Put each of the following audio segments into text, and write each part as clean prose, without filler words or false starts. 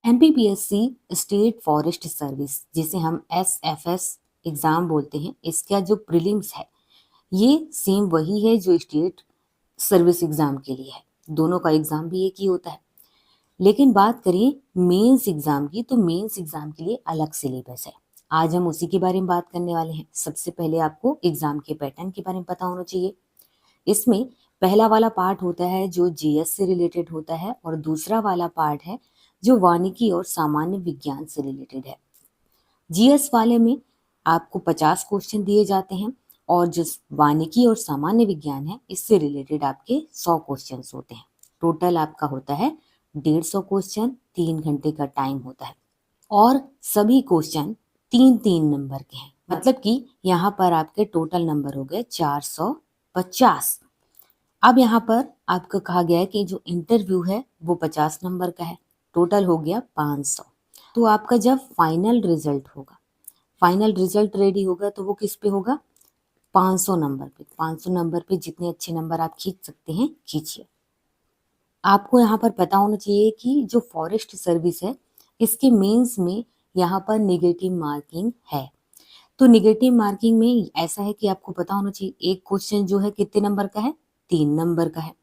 MPPSC state forest service, जिसे हम SFS exam बोलते हैं, इसका जो प्रीलिम्स है ये सेम वही है जो स्टेट सर्विस एग्जाम के लिए है। दोनों का एग्जाम भी एक ही होता है। लेकिन बात करें मेंस एग्जाम की, तो मेंस एग्जाम के लिए अलग सिलेबस है। आज हम उसी के बारे में बात करने वाले हैं। सबसे पहले आपको एग्जाम के पैटर्न के बारे में पता होना चाहिए। इसमें पहला वाला पार्ट होता है जो जीएस से रिलेटेड होता है, और दूसरा वाला पार्ट है जो वानिकी और सामान्य विज्ञान से रिलेटेड है। जीएस वाले में आपको 50 क्वेश्चन दिए जाते हैं, और जो वानिकी और सामान्य विज्ञान है इससे रिलेटेड आपके 100 क्वेश्चन होते हैं। टोटल आपका होता है 150 क्वेश्चन, 3 घंटे का टाइम होता है, और सभी क्वेश्चन 3-3 नंबर के हैं। मतलब कि यहाँ पर आपके टोटल नंबर हो गए 450। अब यहाँ पर आपको कहा गया है कि जो इंटरव्यू है वो 50 नंबर का है, टोटल हो गया 500। तो आपका जब फाइनल रिजल्ट होगा, फाइनल रिजल्ट रेडी होगा, तो वो किस पे होगा? 500 नंबर पे। 500 नंबर पे जितने अच्छे नंबर आप खींच सकते हैं खींचिए। आपको यहाँ पर पता होना चाहिए कि जो फॉरेस्ट सर्विस है इसके मेंस में यहाँ पर नेगेटिव मार्किंग है। तो नेगेटिव मार्किंग में ऐसा है कि आपको पता होना चाहिए एक क्वेश्चन जो है कितने नंबर का है? 3 नंबर का है।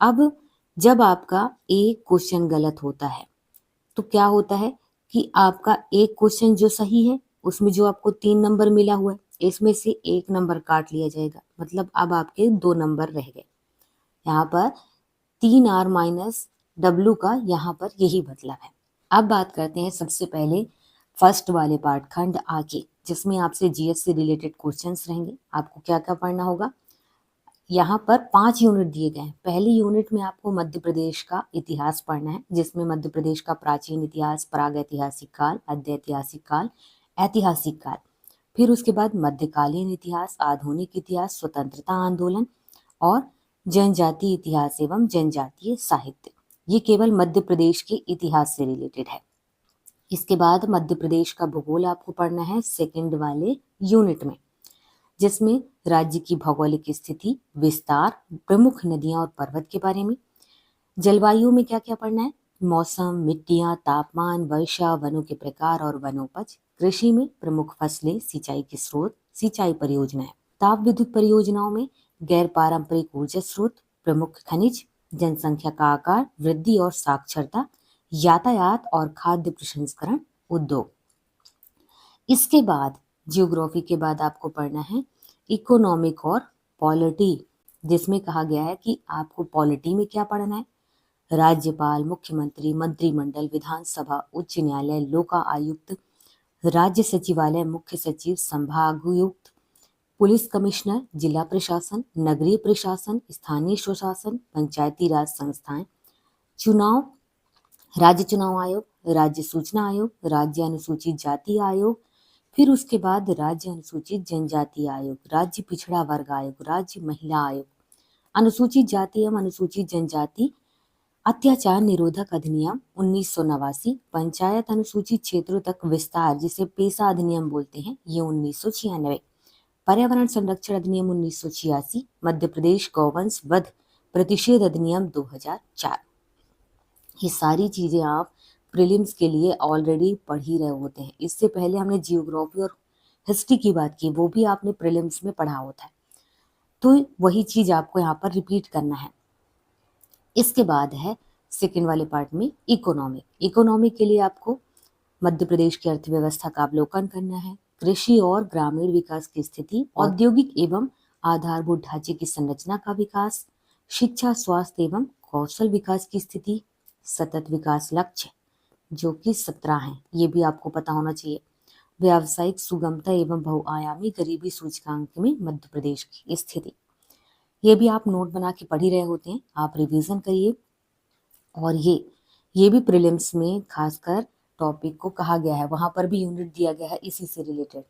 अब जब आपका एक क्वेश्चन गलत होता है तो क्या होता है कि आपका एक क्वेश्चन जो सही है उसमें जो आपको 3 नंबर मिला हुआ है इसमें से 1 नंबर काट लिया जाएगा। मतलब अब आपके 2 नंबर रह गए। यहाँ पर 3R माइनस W का यहाँ पर यही मतलब है। अब बात करते हैं सबसे पहले फर्स्ट वाले पार्ट खंड आगे, जिसमें आपसे जीएस से रिलेटेड क्वेश्चंस रहेंगे। आपको क्या क्या पढ़ना होगा? यहाँ पर 5 यूनिट दिए गए हैं। पहली यूनिट में आपको मध्य प्रदेश का इतिहास पढ़ना है, जिसमें मध्य प्रदेश का प्राचीन इतिहास, प्रागैतिहासिक काल, अद्यैतिहासिक काल, ऐतिहासिक काल, फिर उसके बाद मध्यकालीन इतिहास, आधुनिक इतिहास, स्वतंत्रता आंदोलन और जनजातीय इतिहास एवं जनजातीय साहित्य। ये केवल मध्य प्रदेश के इतिहास से रिलेटेड है। इसके बाद मध्य प्रदेश का भूगोल आपको पढ़ना है सेकंड वाले यूनिट में, जिसमें राज्य की भौगोलिक स्थिति, विस्तार, प्रमुख नदियां और पर्वत के बारे में। जलवायु में क्या क्या पढ़ना है? मौसम, मिट्टियां, तापमान, वर्षा, वनों के प्रकार और वनोपज। कृषि में प्रमुख फसलें, सिंचाई के स्रोत, सिंचाई परियोजनाएं। ताप विद्युत परियोजनाओं में गैर पारंपरिक ऊर्जा स्रोत, प्रमुख खनिज, जनसंख्या का आकार, वृद्धि और साक्षरता, यातायात और खाद्य प्रसंस्करण उद्योग। इसके बाद जियोग्राफी के बाद आपको पढ़ना है इकोनॉमिक और पॉलिटी, जिसमें कहा गया है कि आपको पॉलिटी में क्या पढ़ना है? राज्यपाल, मुख्यमंत्री, मंत्रिमंडल, विधानसभा, उच्च न्यायालय, लोका आयुक्त, राज्य सचिवालय, मुख्य सचिव, संभागायुक्त, पुलिस कमिश्नर, जिला प्रशासन, नगरीय प्रशासन, स्थानीय स्वशासन, पंचायती राज संस्थाएं, चुनाव, राज्य चुनाव आयोग, राज्य सूचना आयोग, राज्य अनुसूचित जाति आयोग, फिर उसके बाद राज्य अनुसूचित जनजाति आयोग, राज्य पिछड़ा वर्ग आयोग, राज्य महिला आयोग, अनुसूचित जाति एवं अनुसूचित जनजाति अत्याचार निरोधक अधिनियम 1989, पंचायत अनुसूचित क्षेत्रों तक विस्तार जिसे पेशा अधिनियम बोलते हैं ये 1996, पर्यावरण संरक्षण अधिनियम 1986, मध्य प्रदेश गौवंश वध प्रतिषेध अधिनियम 2004। ये सारी चीजें आप प्रीलिम्स के लिए ऑलरेडी पढ़ ही रहे होते हैं। इससे पहले हमने जियोग्राफी और हिस्ट्री की बात की, वो भी आपने प्रीलिम्स में पढ़ा होता है, तो वही चीज आपको यहाँ पर रिपीट करना है। इसके बाद है सेकेंड वाले पार्ट में इकोनॉमिक। इकोनॉमिक के लिए आपको मध्य प्रदेश की अर्थव्यवस्था का अवलोकन करना है, कृषि और ग्रामीण विकास की स्थिति, औद्योगिक एवं आधारभूत ढांचे की संरचना का विकास, शिक्षा, स्वास्थ्य एवं कौशल विकास की स्थिति, सतत विकास लक्ष्य जो कि 17 हैं, ये भी आपको पता होना चाहिए। व्यावसायिक सुगमता एवं बहुआयामी गरीबी सूचकांक में मध्य प्रदेश की स्थिति, ये भी आप नोट बना के पढ़ ही रहे होते हैं, आप रिवीजन करिए। और ये भी प्रीलिम्स में खासकर टॉपिक को कहा गया है, वहां पर भी यूनिट दिया गया है इसी से रिलेटेड।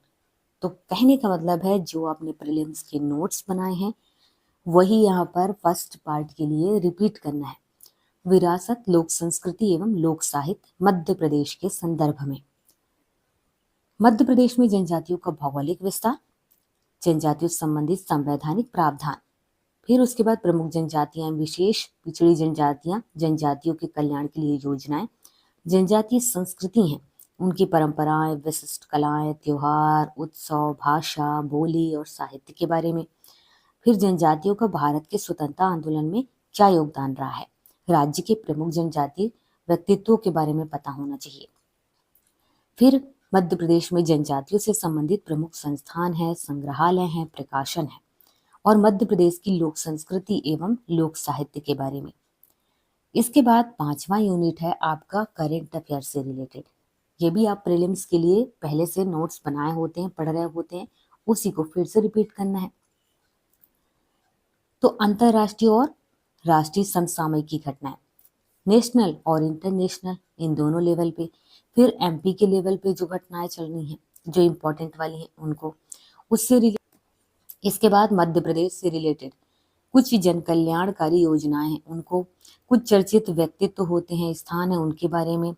तो कहने का मतलब है जो आपने प्रीलिम्स के नोट्स बनाए हैं वही यहाँ पर फर्स्ट पार्ट के लिए रिपीट करना है। विरासत, लोक संस्कृति एवं लोक साहित्य मध्य प्रदेश के संदर्भ में। मध्य प्रदेश में जनजातियों का भौगोलिक विस्तार, जनजातियों से संबंधित संवैधानिक प्रावधान, फिर उसके बाद प्रमुख जनजातियां, विशेष पिछड़ी जनजातियां, जनजातियों के कल्याण के लिए योजनाएं, जनजातीय संस्कृति हैं, उनकी परंपराएं, विशिष्ट कलाएं, त्योहार, उत्सव, भाषा, बोली और साहित्य के बारे में। फिर जनजातियों का भारत के स्वतंत्रता आंदोलन में क्या योगदान रहा है। राज्य के प्रमुख जनजातीय व्यक्तित्वों के बारे में पता होना चाहिए। फिर मध्य प्रदेश में जनजातियों से संबंधित प्रमुख संस्थान है, संग्रहालय हैं, प्रकाशन है। और मध्य प्रदेश की लोक संस्कृति एवं लोक साहित्य के बारे में। इसके बाद 5वां यूनिट है आपका करेंट अफेयर से रिलेटेड। ये भी आप प्रीलिम्स के लिए पहले से नोट्स बनाए होते हैं, पढ़ रहे होते हैं, उसी को फिर से रिपीट करना है। तो अंतरराष्ट्रीय और राष्ट्रीय समसामयिक की घटनाएं, नेशनल और इंटरनेशनल, इन दोनों लेवल पे। फिर एमपी के लेवल पे जो घटनाएं चल रही हैं, जो इम्पोर्टेंट वाली हैं, उनको उससे रिलेटेड। इसके बाद मध्य प्रदेश से रिलेटेड कुछ जन कल्याणकारी योजनाएं हैं, उनको, कुछ चर्चित व्यक्तित्व होते हैं, स्थान है, उनके बारे में।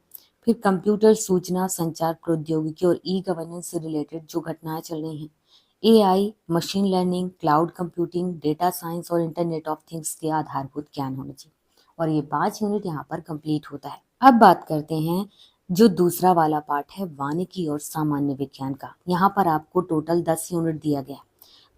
फिर कंप्यूटर, सूचना संचार प्रौद्योगिकी और ई गवर्नेंस से रिलेटेड जो घटनाएं चल रही हैं, AI, machine learning, cloud computing, data science और इंटरनेट ऑफ थिंग्स के आधारभूत ज्ञान होने चाहिए। और ये 5 यूनिट यहाँ पर कंप्लीट होता है। अब बात करते हैं जो दूसरा वाला पार्ट है वानिकी और सामान्य विज्ञान का। यहाँ पर आपको टोटल 10 यूनिट दिया गया है।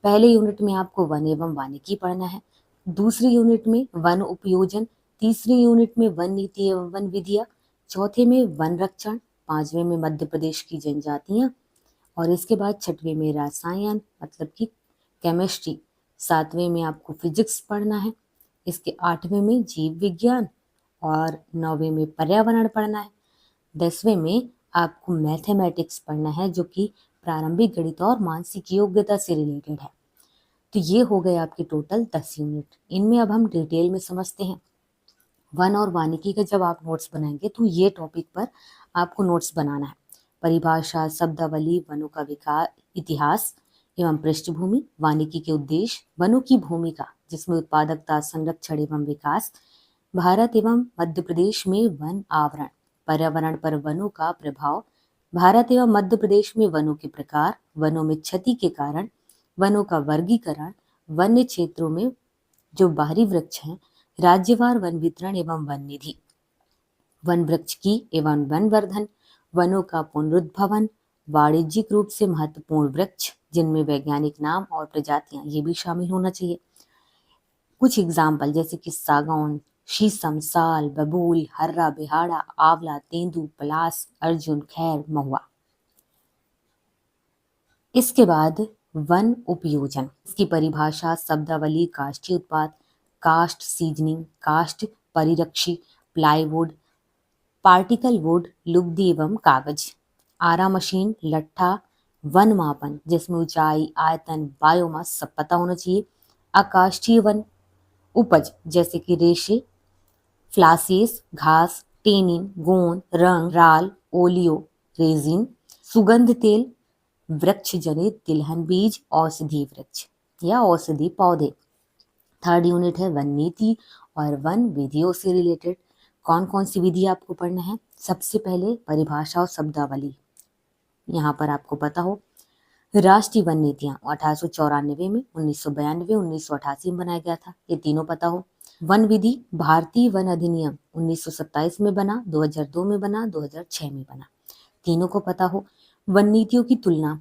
पहले यूनिट में आपको वन एवं वानिकी पढ़ना है, दूसरी यूनिट में वन उपयोजन, तीसरी यूनिट में वन नीति एवं वन विधियाँ, चौथे में वन रक्षण, 5वें में मध्य प्रदेश की जनजातियाँ, और इसके बाद 6वें में रसायन मतलब कि केमिस्ट्री, 7वें में आपको फिजिक्स पढ़ना है, इसके 8वें में जीव विज्ञान और 9वें में पर्यावरण पढ़ना है, 10वें में आपको मैथमेटिक्स पढ़ना है जो कि प्रारंभिक गणित और मानसिक योग्यता से रिलेटेड है। तो ये हो गए आपके टोटल 10 यूनिट। इनमें अब हम डिटेल में समझते हैं। वन और वानिकी का जब आप नोट्स बनाएंगे तो ये टॉपिक पर आपको नोट्स बनाना है। परिभाषा, शब्दावली, वनों का विकास, इतिहास एवं पृष्ठभूमि, वानिकी के उद्देश्य, वनों की भूमिका जिसमें उत्पादकता, संरक्षण एवं विकास, भारत एवं मध्य प्रदेश में वन आवरण, पर्यावरण पर वनों का प्रभाव, भारत एवं मध्य प्रदेश में वनों के प्रकार, वनों में क्षति के कारण, वनों का वर्गीकरण, वन्य क्षेत्रों में जो बाहरी वृक्ष हैं, राज्यवार वन वितरण एवं वन निधि, वन वृक्ष की एवं वन वर्धन, वनों का पुनरुद्भवन, वाणिज्यिक रूप से महत्वपूर्ण वृक्ष जिनमें वैज्ञानिक नाम और प्रजातियां ये भी शामिल होना चाहिए। कुछ एग्जाम्पल जैसे कि सागौन, शीशम, साल, बबूल, हर्रा, बिहाड़ा, आंवला, तेंदू, पलास, अर्जुन, खैर, महुआ। इसके बाद वन उपयोजन, इसकी परिभाषा, शब्दावली, काष्ठीय उत्पाद, कास्ट सीजनिंग, कास्ट परिरक्षी, प्लाईवुड, पार्टिकल वुड, लुगदी एवं कागज, आरा मशीन, लट्ठा, वन मापन जिसमें ऊंचाई, आयतन, बायोमास सब पता होना चाहिए, आकाशीय वन उपज जैसे कि रेशे, फ्लासेस, घास, टेनिन, गोंद, रंग, राल, ओलियो, रेजिन, सुगंध तेल, वृक्ष जनित, तिलहन बीज, औषधि वृक्ष या औषधि पौधे। थर्ड यूनिट है वन नीति और वन विधियों से रिलेटेड। कौन कौन सी विधि आपको पढ़ना है? सबसे पहले परिभाषा और शब्दावली यहाँ पर आपको पता हो। राष्ट्रीय वन नीतियाँ 1894 में, 1992, 1988 में बनाया गया था, ये तीनों पता हो। वन विधि, भारतीय वन अधिनियम 1927 में बना, 2002 में बना, 2006 में बना, तीनों को पता हो। वन नीतियों की तुलना,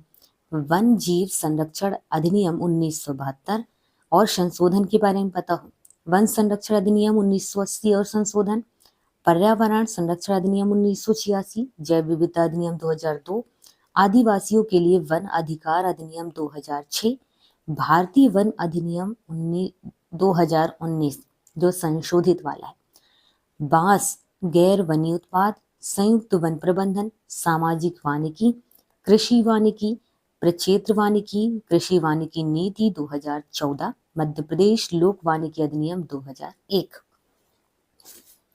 वन जीव संरक्षण अधिनियम 1972 और संशोधन के बारे में पता हो। वन संरक्षण अधिनियम 1980 और संशोधन, पर्यावरण संरक्षण अधिनियम 1986, जैव विविधता अधिनियम 2002, आदिवासियों के लिए वन अधिकार अधिनियम 2006, भारतीय वन अधिनियम 2019 जो संशोधित वाला है, बांस, गैर वनीय उत्पाद, संयुक्त वन प्रबंधन, सामाजिक वानिकी, कृषि वानिकी, प्रक्षेत्र वानिकी, कृषि वानिकी नीति 2014, मध्य प्रदेश लोक वानिकी अधिनियम 2001।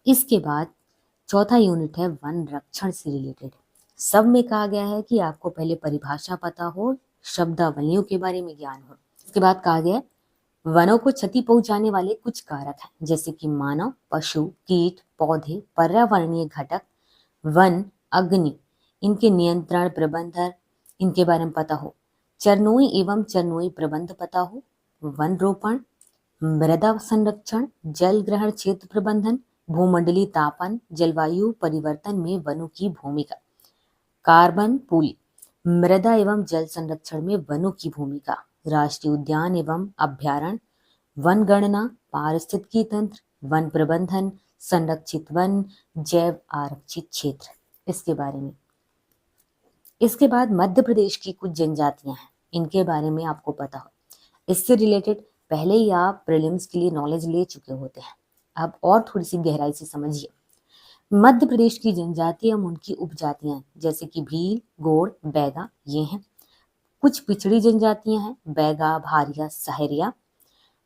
इसके बाद चौथा यूनिट है वन रक्षण से रिलेटेड। सब में कहा गया है कि आपको पहले परिभाषा पता हो, शब्दावलियों के बारे में ज्ञान हो। इसके बाद कहा गया वनों को क्षति पहुंचाने वाले कुछ कारक हैं जैसे कि मानव, पशु, कीट, पौधे, पर्यावरणीय घटक, वन, अग्नि, इनके नियंत्रण प्रबंधन इनके बारे में पता हो, चरनोई एवं चरनोई प्रबंध पता हो, वन रोपण, मृदा संरक्षण, जल ग्रहण क्षेत्र प्रबंधन, भूमंडलीय तापन, जलवायु परिवर्तन में वनों की भूमिका, कार्बन पूल, मृदा एवं जल संरक्षण में वनों की भूमिका, राष्ट्रीय उद्यान एवं अभ्यारण्य, वन गणना, पारिस्थितिकी तंत्र, वन प्रबंधन, संरक्षित वन, जैव आरक्षित क्षेत्र, इसके बारे में। इसके बाद मध्य प्रदेश की कुछ जनजातियां हैं, इनके बारे में आपको पता हो। इससे रिलेटेड पहले ही आप प्रीलिम्स के लिए नॉलेज ले चुके होते हैं, अब और थोड़ी सी गहराई से समझिए। मध्य प्रदेश की जनजाति एवं उनकी उपजातियां जैसे कि भील, गोंड, बैगा ये हैं। कुछ पिछड़ी जनजातियां हैं, बैगा, भारिया, सहरिया।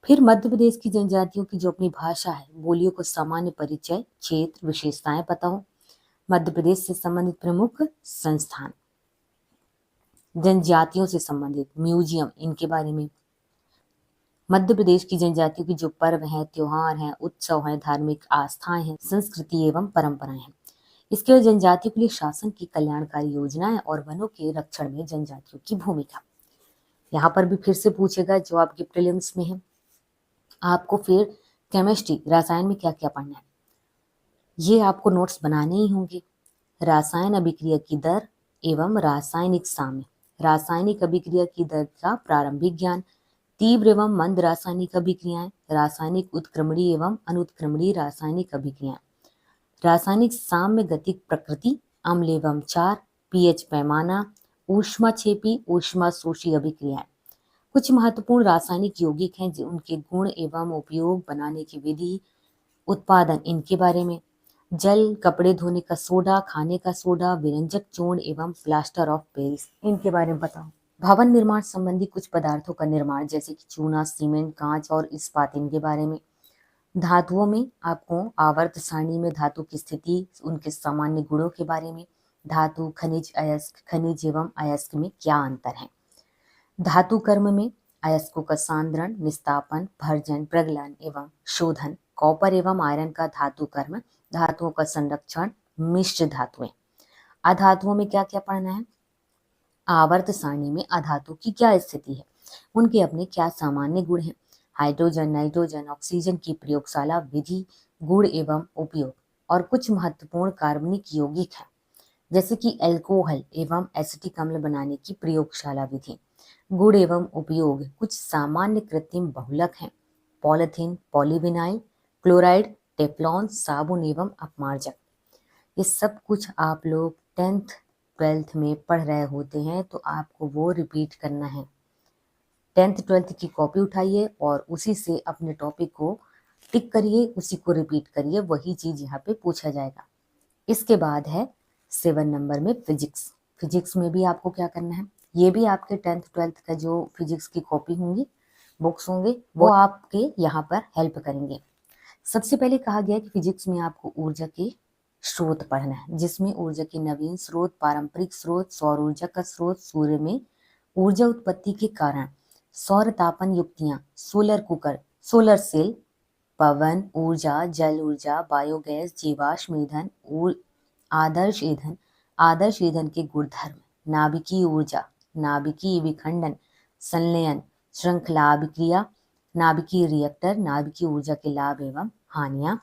फिर मध्य प्रदेश की जनजातियों की जो अपनी भाषा है, बोलियों को सामान्य परिचय, क्षेत्र, विशेषताएं पता हो। मध्य प्रदेश से संबंधित प्रमुख संस्थान, जनजातियों से संबंधित म्यूजियम, इनके बारे में। मध्य प्रदेश की जनजातियों की जो पर्व हैं, त्योहार हैं, उत्सव हैं, धार्मिक आस्थाएं हैं, संस्कृति एवं परंपराएं हैं। इसके बाद जनजातियों के लिए शासन की कल्याणकारी योजनाएं और वनों के रक्षण में जनजातियों की भूमिका। यहाँ पर भी फिर से पूछेगा जो आपके प्रीलिम्स में है। आपको फिर केमिस्ट्री, रसायन में क्या क्या पढ़ना है, ये आपको नोट्स बनाने ही होंगे। रासायन अभिक्रिया की दर एवं रासायनिक साम्य, रासायनिक अभिक्रिया की दर का प्रारंभिक ज्ञान, तीव्र एवं मंद रासायनिक अभिक्रियाएं, रासायनिक उत्क्रमणीय एवं अनुत्क्रमणीय रासायनिक अभिक्रियाएं, रासायनिक साम्य गतिक प्रकृति, अम्ल एवं क्षार, पीएच पैमाना, ऊष्माक्षेपी ऊष्मा शोषी अभिक्रियाएं। कुछ महत्वपूर्ण रासायनिक यौगिक हैं जो उनके गुण एवं उपयोग, बनाने की विधि, उत्पादन, इनके बारे में। जल, कपड़े धोने का सोडा, खाने का सोडा, विरंजक चूर्ण एवं प्लास्टर ऑफ पेरिस, इनके बारे में बताओ। भवन निर्माण संबंधी कुछ पदार्थों का निर्माण जैसे कि चूना, सीमेंट, कांच और इस्पात, इनके बारे में। धातुओं में आपको आवर्त सारणी में धातु की स्थिति, उनके सामान्य गुणों के बारे में। धातु, खनिज, अयस्क, खनिज एवं अयस्क में क्या अंतर है। धातु कर्म में अयस्कों का सांद्रण, निस्तापन, भर्जन, प्रगलन एवं शोधन। कॉपर एवं आयरन का धातु कर्म, धातुओं का संरक्षण, मिश्र धातुएं। अधातुओं में क्या क्या पढ़ना है। आवर्त सारणी में अधातु की क्या स्थिति है, उनके अपने क्या सामान्य गुण हैं। हाइड्रोजन, नाइट्रोजन, ऑक्सीजन की प्रयोगशाला विधि, गुण एवं उपयोग। और कुछ महत्वपूर्ण कार्बनिक यौगिक है जैसे कि एल्कोहल एवं एसिटिक अम्ल बनाने की प्रयोगशाला विधि, गुण एवं उपयोग। कुछ सामान्य कृत्रिम बहुलक हैं, पॉलीथीन, पॉलीविनाइल क्लोराइड, टेफ्लॉन, साबुन एवं अपमार्जक। ये सब कुछ आप लोग 10th 12th में पढ़ रहे होते हैं, तो आपको वो रिपीट करना है। 10th 12th की कॉपी उठाइए और उसी से अपने टॉपिक को टिक करिए, उसी को रिपीट करिए, वही चीज यहाँ पे पूछा जाएगा। इसके बाद है 7 नंबर में फिजिक्स। फिजिक्स में भी आपको क्या करना है, ये भी आपके 10th 12th का जो फिजिक्स की कॉपी होंगी, बुक्स होंगे, वो आपके यहाँ पर हेल्प करेंगे। सबसे पहले कहा गया कि फिजिक्स में आपको ऊर्जा के स्रोत पढ़ना है, जिसमें ऊर्जा के नवीन स्रोत, पारंपरिक स्रोत, सौर ऊर्जा का स्रोत, सूर्य में ऊर्जा उत्पत्ति के कारण, सौर तापन युक्तियां, सोलर कुकर, सोलर सेल, पवन ऊर्जा, जल ऊर्जा, बायोगैस, जीवाश्म ईंधन, आदर्श ईंधन, आदर्श ईंधन के गुणधर्म, नाभिकीय ऊर्जा, नाभिकीय विखंडन, संलयन, श्रृंखला अभिक्रिया, नाभिकीय रिएक्टर, नाभिकीय ऊर्जा के लाभ एवं हानियां।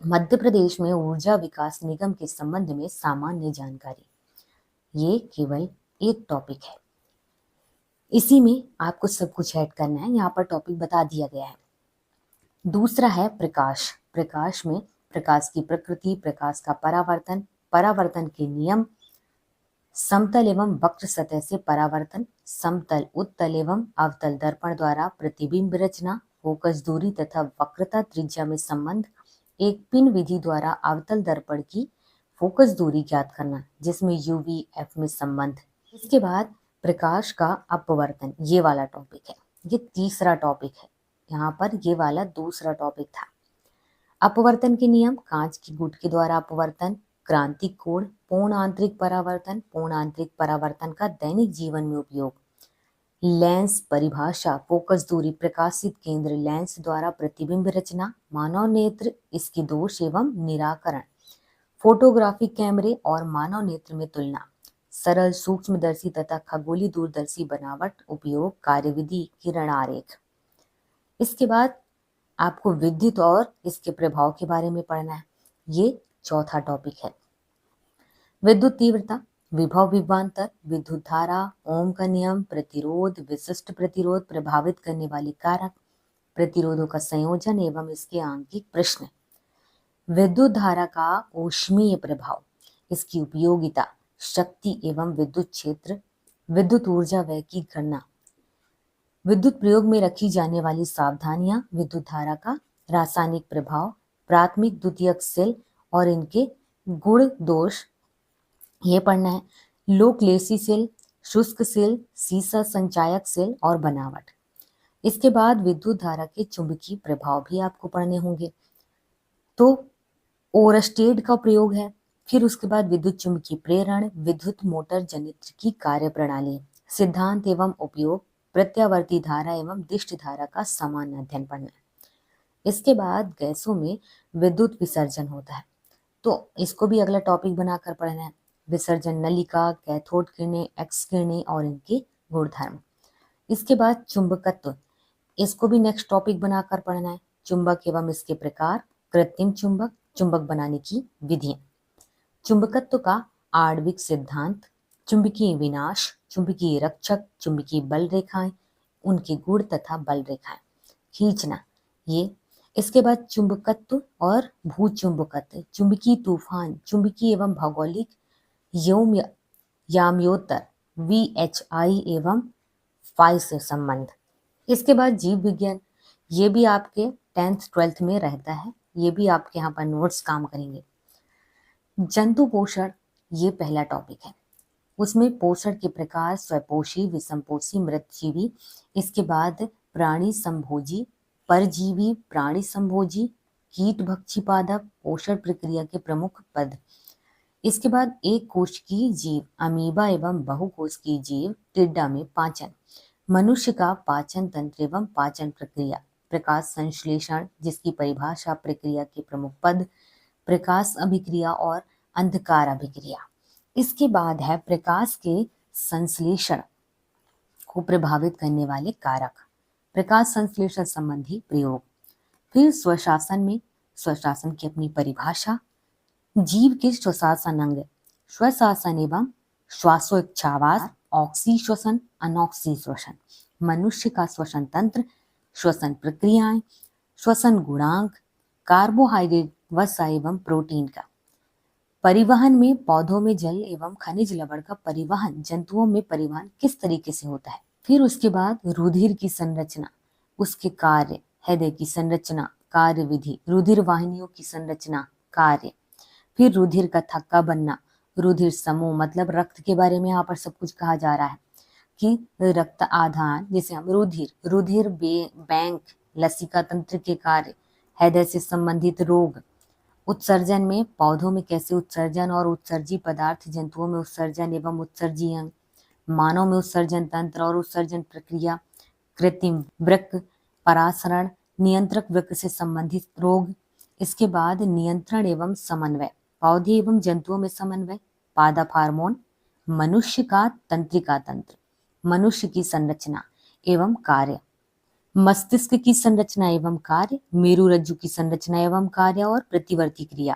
मध्य प्रदेश में ऊर्जा विकास निगम के संबंध में सामान्य जानकारी, ये केवल एक टॉपिक है, इसी में आपको सब कुछ ऐड करना है, यहाँ पर टॉपिक बता दिया गया है। दूसरा है प्रकाश। प्रकाश में प्रकाश की प्रकृति, प्रकाश का परावर्तन, परावर्तन के नियम, समतल एवं वक्र सतह से परावर्तन, समतल, उत्तल एवं अवतल दर्पण द्वारा प्रतिबिंब रचना, फोकस दूरी तथा वक्रता त्रिज्या में संबंध, एक पिन विधि द्वारा अवतल दर्पण की फोकस दूरी ज्ञात करना, जिसमें यूवी एफ में संबंध। इसके बाद प्रकाश का अपवर्तन, ये वाला टॉपिक है, ये तीसरा टॉपिक है, यहाँ पर ये वाला दूसरा टॉपिक था। अपवर्तन के नियम, कांच की गुट के द्वारा अपवर्तन, क्रांतिक कोण, पूर्ण आंतरिक परावर्तन, पूर्ण आंतरिक परावर्तन का दैनिक जीवन में उपयोग, लेंस परिभाषा, फोकस दूरी, प्रकाशित केंद्र, लेंस द्वारा प्रतिबिंब रचना, मानव नेत्र, इसके दोष एवं निराकरण, फोटोग्राफिक कैमरे और मानव नेत्र में तुलना, सरल सूक्ष्मदर्शी तथा खगोलीय दूरदर्शी बनावट उपयोग, कार्यविधि, किरण आरेख। इसके बाद आपको विद्युत और इसके प्रभाव के बारे में पढ़ना है। ये चौथा टॉपिक है। विद्युत तीव्रता, विभव विभवांतर, विद्युत धारा, ओम का नियम, प्रतिरोध, विशिष्ट प्रतिरोध, प्रभावित करने वाले कारक, प्रतिरोधों का संयोजन एवं इसके आंकिक प्रश्न। विद्युत धारा का ऊष्मीय प्रभाव, इसकी उपयोगिता, शक्ति एवं विद्युत क्षेत्र, विद्युत ऊर्जा व्यय की गणना, विद्युत प्रयोग में रखी जाने वाली सावधानियां, विद्युत धारा का रासायनिक प्रभाव, प्राथमिक द्वितीयक सेल और इनके गुण दोष ये पढ़ना है। लोकलेसी सेल, शुष्क सेल, सीसा संचायक सेल और बनावट। इसके बाद विद्युत धारा के चुंबकीय प्रभाव भी आपको पढ़ने होंगे। तो ओरस्टेड का प्रयोग है। फिर उसके बाद विद्युत चुंबकीय प्रेरण, विद्युत मोटर जनित्र की कार्य प्रणाली, सिद्धांत एवं उपयोग, प्रत्यावर्ती धारा एवं दिष्ट धारा का सामान्य अध्ययन पढ़ना है। इसके बाद गैसों में विद्युत विसर्जन होता है, तो इसको भी अगला टॉपिक बनाकर पढ़ना है। विसर्जन नलिका, कैथोड किरणें, एक्स किरणें और इनके गुणधर्म। इसके बाद चुंबकत्व, इसको भी नेक्स्ट टॉपिक बनाकर पढ़ना है। चुंबक एवं इसके प्रकार, कृत्रिम चुंबक, चुंबक बनाने की विधियां, चुंबकत्व का आणविक सिद्धांत, चुंबकीय विनाश, चुंबकीय रक्षक, चुंबकीय बल रेखाएं, उनके गुण तथा बल रेखाएं, खींचना ये। इसके बाद चुंबकत्व और भूचुंबकत्व, चुंबकीय तूफान, चुंबकीय एवं भौगोलिक याम्योत्तर VHI एवं फाई से संबंध। इसके बाद जीव विज्ञान, ये भी आपके 10th 12th में रहता है, ये भी आपके यहाँ पर नोट्स काम करेंगे। जंतु पोषण, ये पहला टॉपिक है। उसमें पोषण के प्रकार, स्वपोषी, विषमपोषी, मृतजीवी। इसके बाद प्राणी संभोजी, परजीवी, प्राणी संभोजी, कीट भक्षी पादप, पोषण प्रक्रिया के प्रमुख पद। इसके बाद एक कोश की जीव, अमीबा एवं बहुकोश की जीव, टिड्डा में पाचन, मनुष्य का पाचन तंत्र एवं पाचन प्रक्रिया, प्रकाश संश्लेषण, जिसकी परिभाषा, प्रक्रिया के प्रमुख पद, प्रकाश अभिक्रिया और अंधकार अभिक्रिया। इसके बाद है प्रकाश के संश्लेषण को प्रभावित करने वाले कारक, प्रकाश संश्लेषण संबंधी प्रयोग। फिर स्वशासन में, स्वशासन की अपनी परिभाषा, जीव के स्वशासन अंग, स्वशासन एवं श्वासोच्छ्वास, ऑक्सी श्वसन, अनॉक्सी श्वसन, मनुष्य का श्वसन तंत्र, श्वसन प्रक्रियाएं, श्वसन गुणांक, कार्बोहाइड्रेट, वसा एवं प्रोटीन का परिवहन में, पौधों में जल एवं खनिज लवण का परिवहन, जंतुओं में परिवहन किस तरीके से होता है। फिर उसके बाद रुधिर की संरचना, उसके कार्य, हृदय की संरचना, कार्य विधि, रुधिर वाहिनियों की संरचना, कार्य। फिर रुधिर का थक्का बनना, रुधिर समूह, मतलब रक्त के बारे में यहाँ पर सब कुछ कहा जा रहा है कि रक्त आधान, जैसे हम रुधिर बैंक, लसिका तंत्र के कार्य, हृदय से संबंधित रोग, उत्सर्जन में, पौधों में कैसे उत्सर्जन और उत्सर्जी पदार्थ, जंतुओं में उत्सर्जन एवं उत्सर्जी अंग, मानव में उत्सर्जन तंत्र और उत्सर्जन प्रक्रिया, कृत्रिम वृक्क, परासरण, नियंत्रक वृक्क से संबंधित रोग। इसके बाद नियंत्रण एवं समन्वय, पौधे एवं जंतुओं में समन्वय, पादप हार्मोन, मनुष्य का तंत्रिका तंत्र, मनुष्य की संरचना एवं कार्य, मस्तिष्क की संरचना एवं कार्य, मेरुरज्जु की संरचना एवं कार्य और प्रतिवर्ती क्रिया,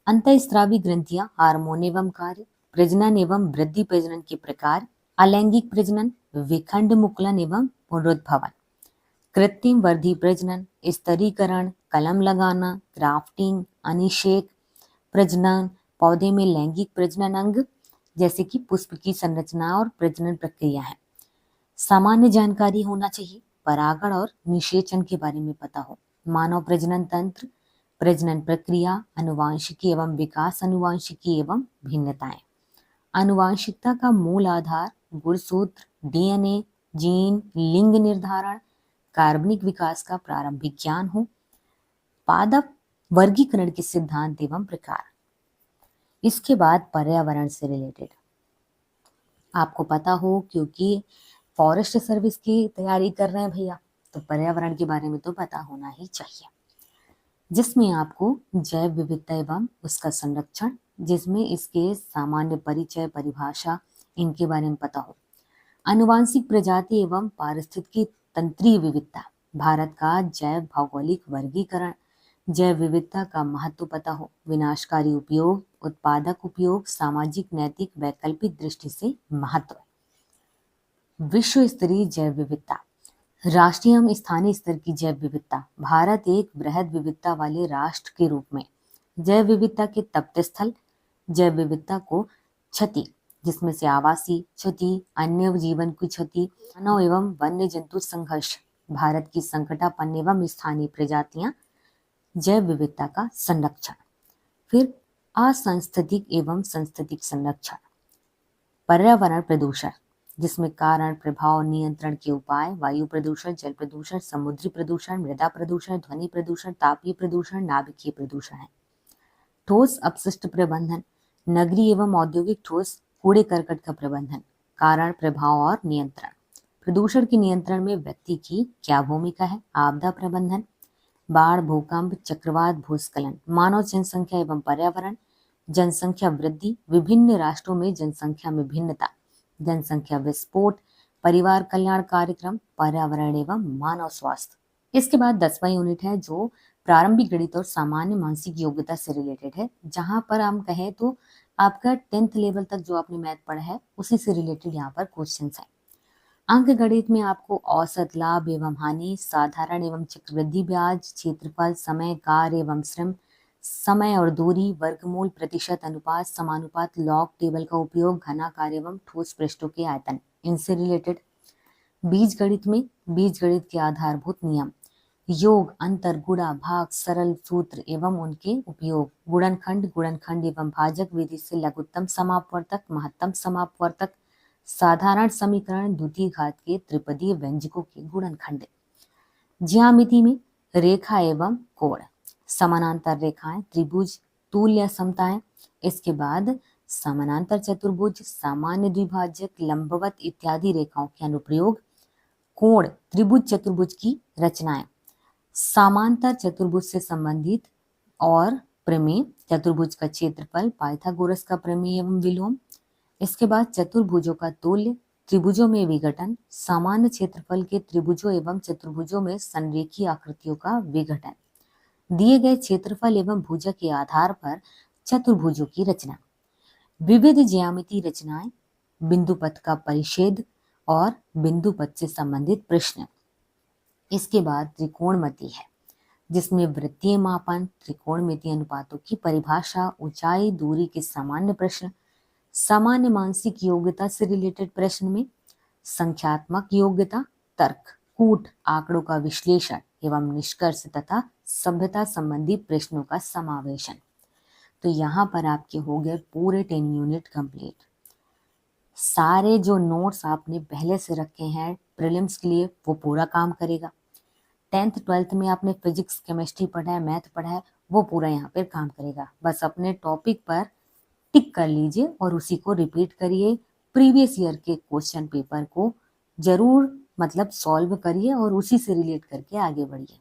अंतःस्रावी ग्रंथियां, हार्मोन एवं कार्य, प्रजनन एवं वृद्धि प्रजनन के प्रकार, अलैंगिक प्रजनन, विखंड मुकुलन एवं पुनरुद्भवन, कृत्रिम वर्धी प्रजनन, स्तरीकरण, कलम लगाना, ग्राफ्टिंग, अनिषेक प्रजनन, पौधे में लैंगिक प्रजनन अंग जैसे कि पुष्प की संरचना और प्रजनन प्रक्रिया है। सामान्य जानकारी होना चाहिए, परागण और निषेचन के बारे में पता हो, मानव प्रजनन तंत्र, प्रजनन प्रक्रिया, अनुवांशिकी एवं विकास, अनुवांशिकी एवं भिन्नताएं, अनुवांशिकता का मूल आधार, गुणसूत्र, DNA, जीन, लिंग निर्धारण, कार्बनिक विकास का प्रारंभिक ज्ञान हो, पादप वर्गीकरण के सिद्धांत एवं प्रकार। इसके बाद पर्यावरण से रिलेटेड आपको पता हो, क्योंकि फॉरेस्ट सर्विस की तैयारी कर रहे हैं भैया, तो पर्यावरण के बारे में तो पता होना ही चाहिए, जिसमें आपको जैव विविधता एवं उसका संरक्षण, जिसमें इसके सामान्य परिचय, परिभाषा, इनके बारे में पता हो, आनुवांशिक प्रजाति एवं पारिस्थितिकी तंत्रीय विविधता, भारत का जैव भौगोलिक वर्गीकरण, जैव विविधता का महत्व पता हो, विनाशकारी उपयोग, उत्पादक उपयोग, सामाजिक नैतिक वैकल्पिक दृष्टि से महत्व। विश्व स्तरीय जैव विविधता, राष्ट्रीय एवं स्थानीय स्तर की जैव विविधता। भारत एक बृहद विविधता वाले राष्ट्र के रूप में जैव विविधता के तप्त स्थल, जैव विविधता को क्षति, जिसमें से आवासीय क्षति, अन्य जीवन की क्षति, मानव एवं वन्य जंतु संघर्ष, भारत की संकटापन्न एवं स्थानीय प्रजातियां, जैव विविधता का संरक्षण। फिर असंस्थितिक एवं संस्थितिक संरक्षण, पर्यावरण प्रदूषण, जिसमें कारण, प्रभाव, नियंत्रण के उपाय, वायु प्रदूषण, जल प्रदूषण, समुद्री प्रदूषण, मृदा प्रदूषण, ध्वनि प्रदूषण, तापीय प्रदूषण, नाभिकीय प्रदूषण है। ठोस अपशिष्ट प्रबंधन, नगरीय एवं औद्योगिक ठोस कूड़े करकट का प्रबंधन, कारण, प्रभाव और नियंत्रण। प्रदूषण के नियंत्रण में व्यक्ति की क्या भूमिका है? आपदा प्रबंधन, बाढ़, भूकंप, चक्रवात, भूस्खलन, मानव जनसंख्या एवं पर्यावरण, जनसंख्या वृद्धि, विभिन्न राष्ट्रों में जनसंख्या में भिन्नता, जनसंख्या विस्फोट, परिवार कल्याण कार्यक्रम, पर्यावरण एवं मानव स्वास्थ्य। इसके बाद 10वां यूनिट है जो प्रारंभिक गणित और सामान्य मानसिक योग्यता से रिलेटेड है, जहां पर हम कहें तो आपका 10th लेवल तक जो आपने मैथ पढ़ा है उसी से रिलेटेड यहाँ पर क्वेश्चन है। अंक गणित में आपको औसत, लाभ एवं हानि, साधारण एवं चक्रवृद्धि ब्याज, क्षेत्रफल, समय, कार्य एवं श्रम, समय और दूरी, वर्गमूल, प्रतिशत, अनुपात, समानुपात, लॉग टेबल का उपयोग, घनाकार एवं ठोस पृष्ठों के आयतन, इनसे रिलेटेड। बीजगणित में बीजगणित के आधारभूत नियम, योग, अंतर, गुणा, भाग, सरल सूत्र एवं उनके उपयोग, गुणनखंड एवं भाजक विधि से लघुत्तम समापवर्तक, महत्तम समापवर्तक, साधारण समीकरण, द्वितीय घात के त्रिपदीय व्यंजकों के गुणनखंड। ज्यामिति में रेखा एवं कोण, समानांतर रेखाएं, त्रिभुज, तुल्य समताएं। इसके बाद समानांतर चतुर्भुज, सामान्य द्विभाजक, लंबवत इत्यादि रेखाओं के अनुप्रयोग, कोण, त्रिभुज चतुर्भुज की रचनाएं, समांतर चतुर्भुज से संबंधित और प्रमेय, चतुर्भुज का क्षेत्रफल, पाइथागोरस का प्रमेय एवं विलोम। इसके बाद चतुर्भुजों का तुल्य, त्रिभुजों में विघटन, सामान्य क्षेत्रफल के त्रिभुजों एवं चतुर्भुजों में संरेखीय आकृतियों का विघटन, दिए गए क्षेत्रफल एवं भुजा के आधार पर चतुर्भुजों की रचना, विविध ज्यामिति रचनाएं, बिंदु पथ का परिच्छेद और बिंदु पथ से संबंधित प्रश्न। इसके बाद त्रिकोणमिति है, जिसमें वृत्तीय मापन, त्रिकोणमितीय अनुपातों की परिभाषा, ऊंचाई, दूरी के सामान्य प्रश्न, सामान्य मानसिक योग्यता से रिलेटेड प्रश्न में संख्यात्मक योग्यता, तर्क, कूट, आंकड़ों का विश्लेषण एवं निष्कर्ष तथा सभ्यता संबंधी प्रश्नों का समावेशन। तो यहाँ पर आपके हो गए पूरे 10 यूनिट कंप्लीट। सारे जो नोट्स आपने पहले से रखे हैं प्रीलिम्स के लिए वो पूरा काम करेगा। 10th 12th में आपने फिजिक्स, केमिस्ट्री पढ़ा है, मैथ पढ़ा है, वो पूरा यहाँ पर काम करेगा। बस अपने टॉपिक पर टिक कर लीजिए और उसी को रिपीट करिए। प्रीवियस ईयर के क्वेश्चन पेपर को जरूर सॉल्व करिए और उसी से रिलेट करके आगे बढ़िए।